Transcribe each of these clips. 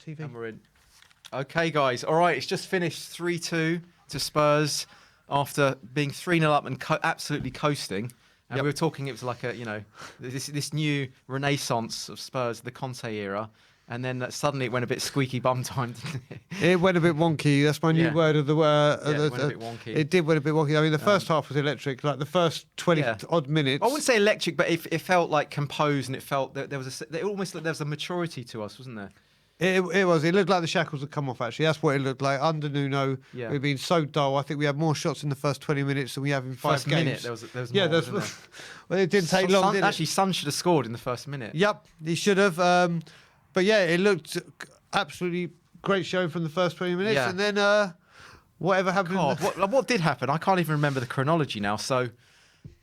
TV. And we're in. Okay, guys. All right, it's just finished 3-2 to Spurs after being 3-0 up and absolutely coasting. And we were talking, it was like this new renaissance of Spurs, the Conte era. And then suddenly it went a bit squeaky bum time, didn't it? It went a bit wonky. That's my new word of the word. It went a bit wonky. It did went a bit wonky. I mean, the first half was electric. Like the first 20 odd minutes. I wouldn't say electric, but it felt like composed, and it felt that there was almost like there was a maturity to us, wasn't there? It was. It looked like the shackles had come off, actually. That's what it looked like. Under Nuno, we've been so dull. I think we had more shots in the first 20 minutes than we have in 5 games. Minute, there was more, wasn't there? Well, it didn't take long, did it? Actually, Son should have scored in the first minute. Yep, he should have. But yeah, it looked absolutely great show from the first 20 minutes. Yeah. And then whatever happened... God, what did happen? I can't even remember the chronology now. So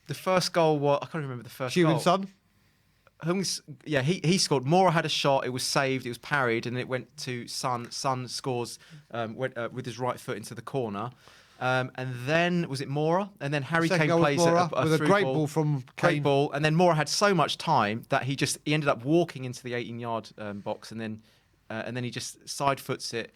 the first goal, I can't remember the first goal. Son? Yeah, he scored. Mora had a shot. It was saved. It was parried, and it went to Son. Son scores with his right foot into the corner. And then was it Mora? And then Harry Kane plays with a great ball from Kane. Great ball. And then Mora had so much time that he ended up walking into the 18-yard box, and then he just side foots it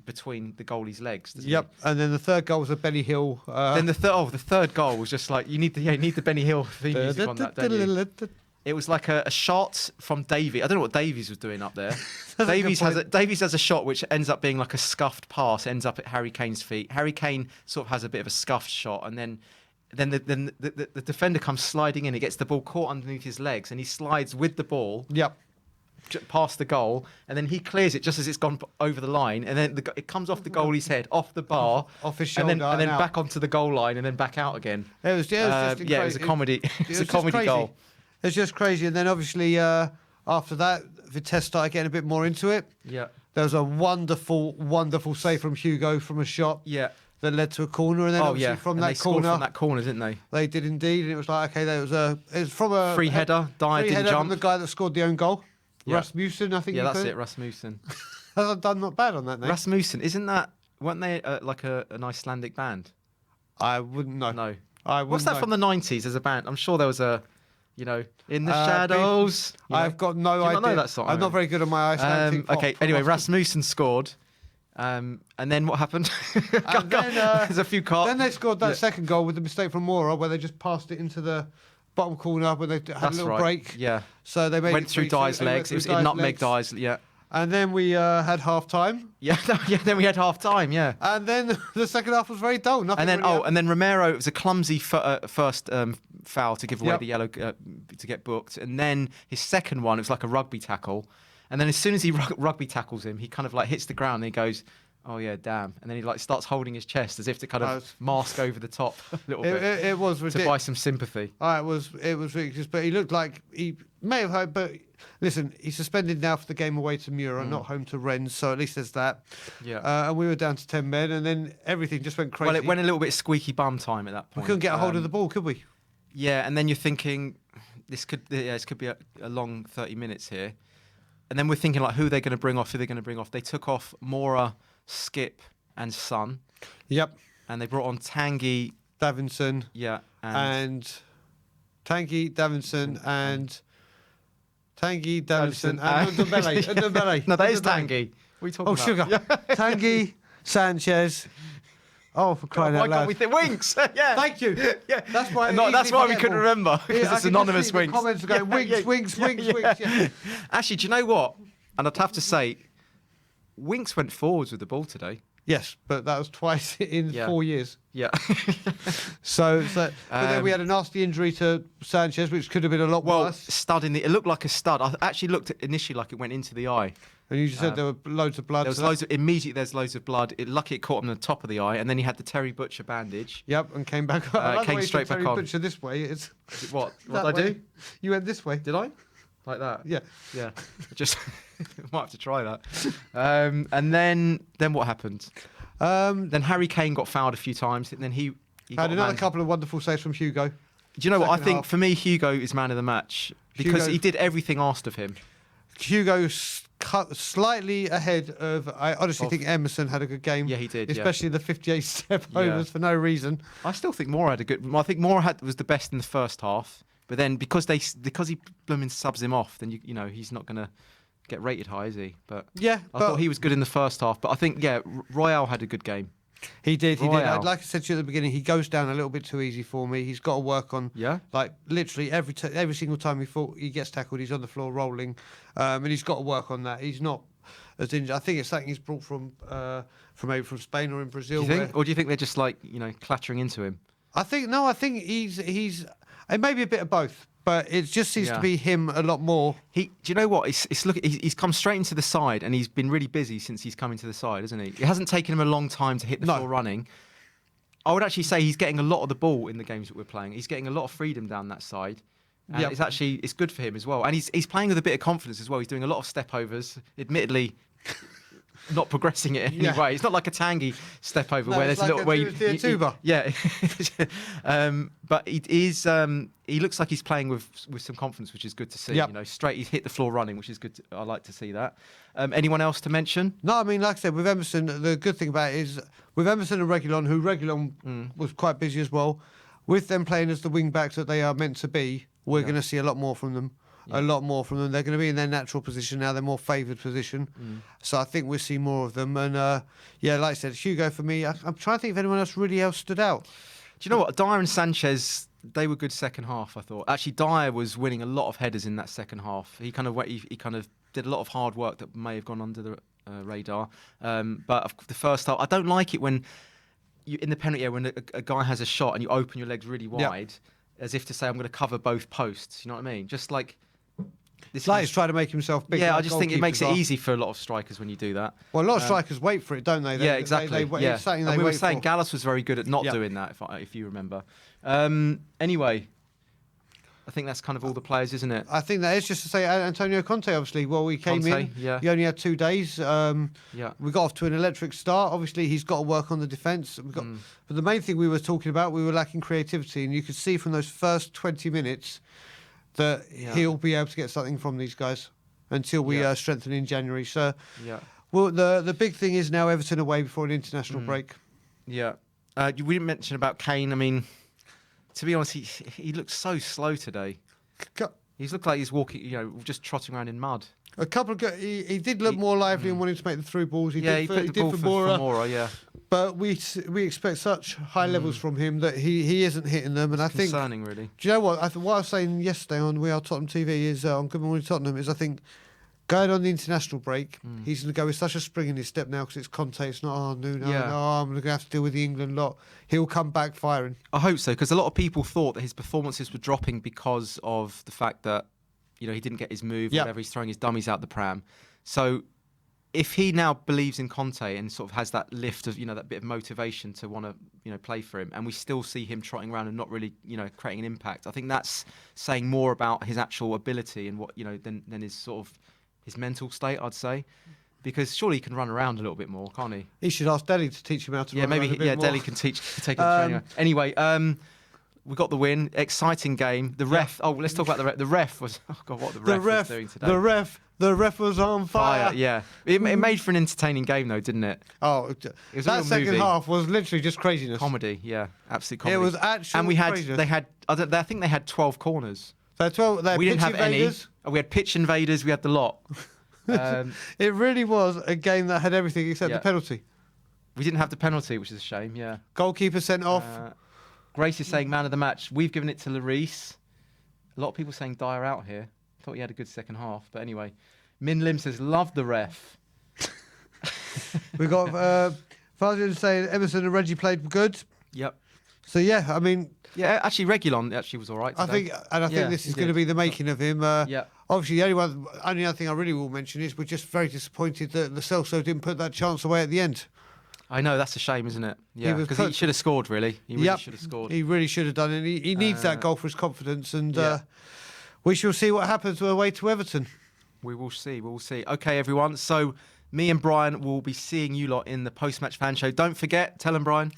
between the goalie's legs. Yep. He? And then the third goal was a Benny Hill. Then the third goal was just like you need the Benny Hill theme music on that, don't you? It was like a shot from Davies. I don't know what Davies was doing up there. Davies has a shot which ends up being like a scuffed pass, ends up at Harry Kane's feet. Harry Kane sort of has a bit of a scuffed shot, and then the defender comes sliding in. He gets the ball caught underneath his legs, and he slides with the ball. Yep. Past the goal, and then he clears it just as it's gone over the line, and then it comes off the goalie's head, off the bar, off his shoulder, and then back onto the goal line, and then back out again. It was just it was a comedy. It's a comedy goal. It's just crazy. And then obviously after that, Vitesse started getting a bit more into it. Yeah. There was a wonderful, wonderful save from Hugo from a shot. Yeah. That led to a corner, and then obviously from that corner, didn't they? They did indeed, and it was like, okay, it was from a free header. Dyer didn't jump. From the guy that scored the own goal, Rasmussen, I think. Yeah, that's it, Rasmussen. I've done not bad on that name. Rasmussen, weren't they like an Icelandic band? I wouldn't know. No, What's that from the 90s as a band? I'm sure there was a. In the shadows. I've got no idea. Do you not know that song? I'm not very good at my Icelandic pop. Okay, anyway, Rasmussen scored. And then what happened? There's a few cards. Then they scored that second goal with the mistake from Mora, where they just passed it into the bottom corner, where they had a little break. Yeah. So they went through Dyer's legs. It nutmegged Dyer's. Yeah. And then we had half time. Yeah, then we had half time. Yeah. And then the second half was very dull. Nothing. And then Romero. It was a clumsy first foul to give away the yellow to get booked, and then his second one, it was like a rugby tackle, and then as soon as he rugby tackles him, he kind of like hits the ground and he goes, "Oh yeah, damn," and then he like starts holding his chest as if to kind of mask over the top a little bit. It was ridiculous. To buy some sympathy. It was ridiculous, but he looked like he may have hoped, but. Listen, he's suspended now for the game away to Mura, not home to Rennes, so at least there's that. Yeah. And we were down to 10 men, and then everything just went crazy. Well, it went a little bit squeaky bum time at that point. We couldn't get a hold of the ball, could we? Yeah, and then you're thinking, this could be a long 30 minutes here. And then we're thinking, like, who are they going to bring off? They took off Mora, Skip, and Son. Yep. And they brought on Tanguy. Davinson. Yeah. And Tanguy, Davinson, and... Tanguy, Davinson, and Ndombele. No, that is Tanguy. What are you talking about? Sugar. Tanguy, Sanchez. Oh, for crying out loud. Why can't we think Winks? Yeah. Thank you. Yeah. That's why we couldn't remember, because it's anonymous Winks. The comments are going, Winks. Yeah. Actually, do you know what? And I'd have to say, Winks went forwards with the ball today. Yes, but that was twice in 4 years. Yeah. But then we had a nasty injury to Sanchez, which could have been a lot worse. It looked like a stud. I actually looked initially like it went into the eye. And you just said there were loads of blood. There's loads of blood. Lucky it caught him on the top of the eye, and then he had the Terry Butcher bandage. Yep, and came back. Came straight back on. Terry Butcher this way. What did I do? You went this way. Did I? Like that? Yeah. Yeah. Just might have to try that. And then what happened? Then Harry Kane got fouled a few times, and then he had another couple of wonderful saves from Hugo. Do you know what? I think for me, Hugo is man of the match because he did everything asked of him. Hugo cut slightly ahead of. I honestly think Emerson had a good game. Yeah, he did. Especially the 58 step overs for no reason. I still think Moore had a good. I think Moore was the best in the first half. But then because he blooming subs him off, then you know he's not going to get rated high, is he? But Yeah, I thought he was good in the first half. But I think Royale had a good game. He did. Royale. Like I said to you at the beginning, he goes down a little bit too easy for me. He's got to work on. Yeah. Like literally every single time he gets tackled, he's on the floor rolling, and he's got to work on that. He's not as injured. I think it's something he's brought from maybe from Spain or in Brazil. Do you think? Or do you think they're just like clattering into him? I think he's it may be a bit of both, but it just seems to be him a lot more. Do you know what? He's come straight into the side, and he's been really busy since he's come into the side, hasn't he? It hasn't taken him a long time to hit the floor running. I would actually say he's getting a lot of the ball in the games that we're playing. He's getting a lot of freedom down that side. And it's good for him as well. And he's playing with a bit of confidence as well. He's doing a lot of step overs, admittedly not progressing it in any way. It's not like a Tanguy step over where there's like a little way tuba. Yeah. But he looks like he's playing with some confidence, which is good to see. Yep. Straight he's hit the floor running, which is good. I like to see that. Anyone else to mention? No, I mean, like I said, with Emerson, the good thing about it is with Emerson and Reguilon, was quite busy as well. With them playing as the wing backs that they are meant to be, we're going to see a lot more from them. A lot more from them. They're going to be in their natural position now. They're more favoured position. So I think we'll see more of them. And like I said, Hugo for me. I'm trying to think if anyone else stood out. Do you know what? Dyer and Sanchez, they were good second half, I thought. Actually, Dyer was winning a lot of headers in that second half. He kind of did a lot of hard work that may have gone under the radar. But the first half, I don't like it when in the penalty area when a guy has a shot and you open your legs really wide, as if to say, I'm going to cover both posts. You know what I mean? Just like... It's like he's trying to make himself big. Yeah, I just think it makes it easy for a lot of strikers when you do that. Well, a lot of strikers wait for it, don't they? Exactly. It's something they we were wait saying for. Gallas was very good at not doing that, if you remember. Anyway, I think that's kind of all the players, isn't it? I think that is just to say Antonio Conte, obviously. Well, he came in. Yeah. He only had 2 days. We got off to an electric start. Obviously, he's got to work on the defence. But the main thing we were talking about, we were lacking creativity. And you could see from those first 20 minutes that he'll be able to get something from these guys until we strengthen in January. So, well, the big thing is now Everton away before an international break. Yeah. We didn't mention about Kane. I mean, to be honest, he looks so slow today. He's looked like he's walking, just trotting around in mud. A couple of he did look more lively and wanting to make the through balls. He did for Mora, yeah. But we expect such high levels from him that he isn't hitting them, and I think concerning, really. Do you know what? What I was saying yesterday on We Are Tottenham TV is on Good Morning Tottenham is I think going on the international break, he's going to go with such a spring in his step now because it's Conte. It's not no, I'm going to have to deal with the England lot. He'll come back firing. I hope so, because a lot of people thought that his performances were dropping because of the fact that he didn't get his move, whatever. He's throwing his dummies out the pram. So if he now believes in Conte and sort of has that lift of, that bit of motivation to want to, play for him, and we still see him trotting around and not really, creating an impact, I think that's saying more about his actual ability and what, than his sort of his mental state, I'd say. Because surely he can run around a little bit more, can't he? He should ask Dele to teach him how to run around a bit more. Dele can take him to anyway. We got the win. Exciting game. The ref. Oh, let's talk about the ref. The ref was. Oh God, what the ref was doing today. The ref was on fire. Yeah. It made for an entertaining game, though, didn't it? Oh, it was that second half was literally just craziness. Comedy. Yeah, absolute comedy. It was actually. And craziness. they had. I think they had 12 corners. They had we didn't have invaders. any. We had pitch invaders. We had the lot. It really was a game that had everything except the penalty. We didn't have the penalty, which is a shame. Yeah. Goalkeeper sent off. Grace is saying man of the match. We've given it to Lloris. A lot of people saying Dyer out here. Thought he had a good second half, but anyway. Min Lim says love the ref. We got Farzan saying Emerson and Reggie played good. Yep. So yeah, I mean, actually Reguilon actually was all right today. I think this is going to be the making of him. Obviously, the only other thing I really will mention is we're just very disappointed that Lo Celso didn't put that chance away at the end. I know, that's a shame, isn't it? Yeah, because he should have scored, really. He really should have scored. He really should have done it. He needs that goal for his confidence, and we shall see what happens away to Everton. We will see. Okay, everyone. So me and Brian will be seeing you lot in the post-match fan show. Don't forget, tell them, Brian.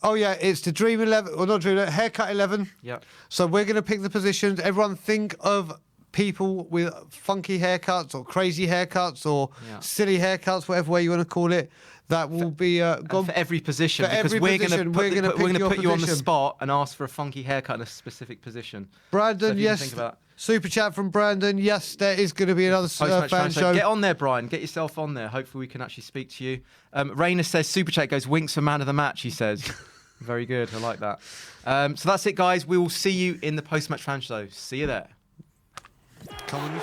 Oh, yeah, it's the Dream 11, or not Dream 11, Haircut 11. Yeah. So we're going to pick the positions. Everyone think of people with funky haircuts or crazy haircuts or silly haircuts, whatever way you want to call it. That will be gone for every position, because we're going to put you on the spot and ask for a funky haircut in a specific position. Brandon, so think about Super chat from Brandon. Yes, there is going to be another fan show. Get on there, Brian. Get yourself on there. Hopefully we can actually speak to you. Rainer says, Super chat goes, Winks for man of the match, he says. Very good. I like that. So that's it, guys. We will see you in the post-match fan show. See you there. Come on, you